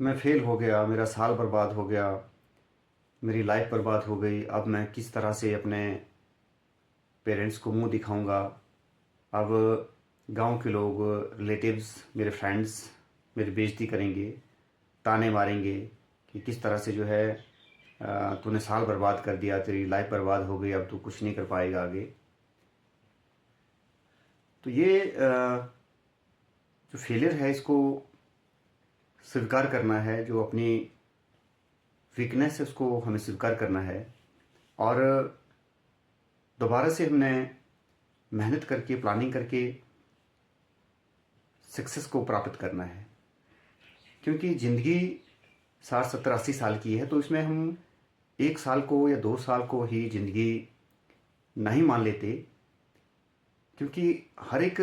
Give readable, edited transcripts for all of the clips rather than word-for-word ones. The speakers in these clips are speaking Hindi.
मैं फ़ेल हो गया, मेरा साल बर्बाद हो गया, मेरी लाइफ बर्बाद हो गई। अब मैं किस तरह से अपने पेरेंट्स को मुंह दिखाऊंगा। अब गांव के लोग, रिलेटिव्स, मेरे फ्रेंड्स मेरी बेइज्जती करेंगे, ताने मारेंगे कि किस तरह से जो है तूने साल बर्बाद कर दिया, तेरी लाइफ बर्बाद हो गई, अब तू कुछ नहीं कर पाएगा आगे। तो ये जो फेलियर है इसको स्वीकार करना है, जो अपनी वीकनेस है उसको हमें स्वीकार करना है, और दोबारा से हमने मेहनत करके, प्लानिंग करके सक्सेस को प्राप्त करना है। क्योंकि ज़िंदगी 60 70 80 साल की है, तो इसमें हम 1 साल को या 2 साल को ही ज़िंदगी नहीं मान लेते। क्योंकि हर एक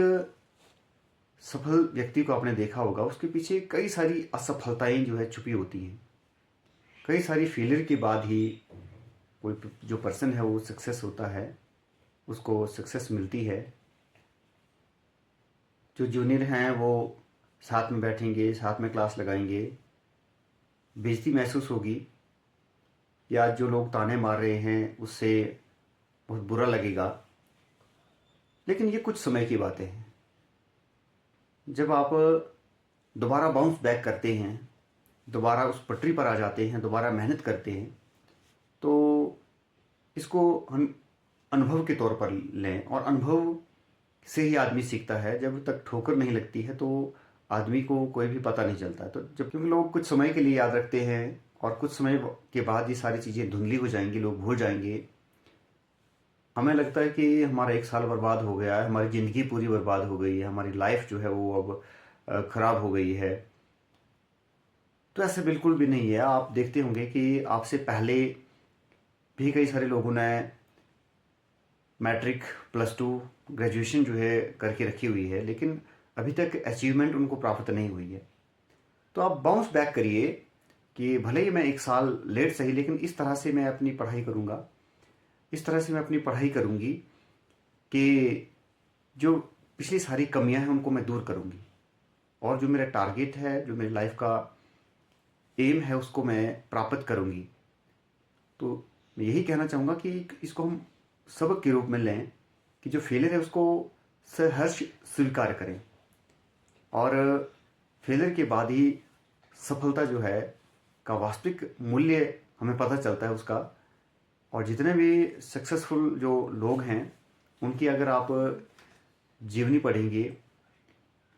सफल व्यक्ति को आपने देखा होगा, उसके पीछे कई सारी असफलताएं जो है छुपी होती हैं। कई सारी फेलियर के बाद ही कोई जो पर्सन है वो सक्सेस होता है, उसको सक्सेस मिलती है। जो जूनियर हैं वो साथ में बैठेंगे, साथ में क्लास लगाएंगे, बेइज्जती महसूस होगी, या जो लोग ताने मार रहे हैं उससे बहुत बुरा लगेगा। लेकिन ये कुछ समय की बातें हैं। जब आप दोबारा बाउंस बैक करते हैं, दोबारा उस पटरी पर आ जाते हैं, दोबारा मेहनत करते हैं, तो इसको हम अनुभव के तौर पर लें। और अनुभव से ही आदमी सीखता है। जब तक ठोकर नहीं लगती है तो आदमी को कोई भी पता नहीं चलता। तो जब, क्योंकि लोग कुछ समय के लिए याद रखते हैं और कुछ समय के बाद ये सारी चीज़ें धुंधली हो जाएंगी, लोग भूल जाएंगे। हमें लगता है कि हमारा 1 साल बर्बाद हो गया है, हमारी ज़िंदगी पूरी बर्बाद हो गई है, हमारी लाइफ जो है वो अब ख़राब हो गई है। तो ऐसा बिल्कुल भी नहीं है। आप देखते होंगे कि आपसे पहले भी कई सारे लोगों ने मैट्रिक, +2, ग्रेजुएशन जो है करके रखी हुई है, लेकिन अभी तक अचीवमेंट उनको प्राप्त नहीं हुई है। तो आप बाउंस बैक करिए कि भले ही मैं 1 साल लेट सही, लेकिन इस तरह से मैं अपनी पढ़ाई करूँगा, इस तरह से मैं अपनी पढ़ाई करूँगी कि जो पिछली सारी कमियां हैं उनको मैं दूर करूँगी, और जो मेरा टारगेट है, जो मेरी लाइफ का एम है, उसको मैं प्राप्त करूँगी। तो मैं यही कहना चाहूँगा कि इसको हम सबक के रूप में लें कि जो फेलियर है उसको सहर्ष स्वीकार करें, और फेलियर के बाद ही सफलता जो है का वास्तविक मूल्य हमें पता चलता है उसका। और जितने भी सक्सेसफुल जो लोग हैं उनकी अगर आप जीवनी पढ़ेंगे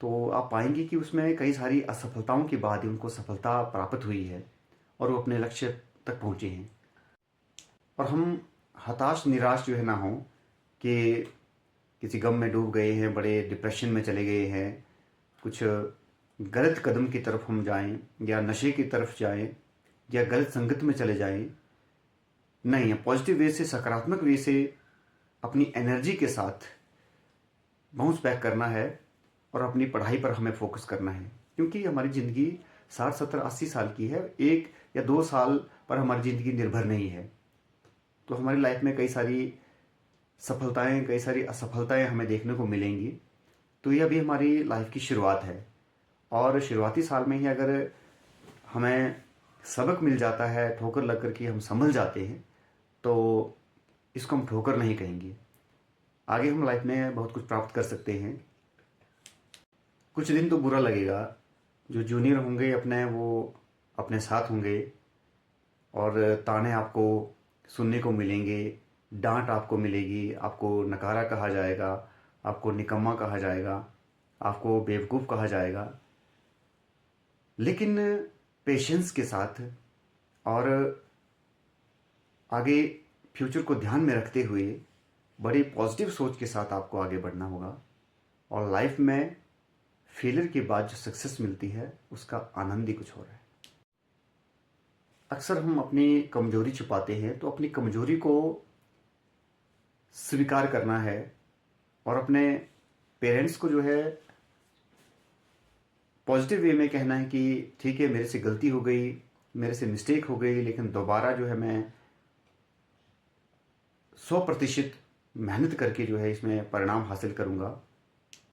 तो आप पाएंगे कि उसमें कई सारी असफलताओं के बाद ही उनको सफलता प्राप्त हुई है और वो अपने लक्ष्य तक पहुँचे हैं। और हम हताश निराश जो है ना हो कि किसी गम में डूब गए हैं, बड़े डिप्रेशन में चले गए हैं, कुछ गलत कदम की तरफ हम जाएं, या नशे की तरफ जाएं, या गलत संगत में चले जाएं। नहीं, पॉजिटिव वे से, सकारात्मक वे से अपनी एनर्जी के साथ बाउंस बैक करना है और अपनी पढ़ाई पर हमें फोकस करना है। क्योंकि हमारी ज़िंदगी 60 70 80 साल की है, 1 या 2 साल पर हमारी ज़िंदगी निर्भर नहीं है। तो हमारी लाइफ में कई सारी सफलताएं, कई सारी असफलताएं हमें देखने को मिलेंगी। तो ये अभी हमारी लाइफ की शुरुआत है, और शुरुआती साल में ही अगर हमें सबक मिल जाता है, ठोकर लग कर के हम संभल जाते हैं, तो इसको हम ठोकर नहीं कहेंगे। आगे हम लाइफ में बहुत कुछ प्राप्त कर सकते हैं। कुछ दिन तो बुरा लगेगा, जो जूनियर होंगे अपने वो अपने साथ होंगे, और ताने आपको सुनने को मिलेंगे, डांट आपको मिलेगी, आपको नकारा कहा जाएगा, आपको निकम्मा कहा जाएगा, आपको बेवकूफ़ कहा जाएगा। लेकिन पेशेंस के साथ और आगे फ्यूचर को ध्यान में रखते हुए बड़ी पॉजिटिव सोच के साथ आपको आगे बढ़ना होगा। और लाइफ में फेलियर के बाद जो सक्सेस मिलती है उसका आनंद ही कुछ हो रहा है। अक्सर हम अपनी कमजोरी छुपाते हैं, तो अपनी कमजोरी को स्वीकार करना है, और अपने पेरेंट्स को जो है पॉजिटिव वे में कहना है कि ठीक है, मेरे से गलती हो गई, मेरे से मिस्टेक हो गई, लेकिन दोबारा जो है मैं 100% मेहनत करके जो है इसमें परिणाम हासिल करूँगा।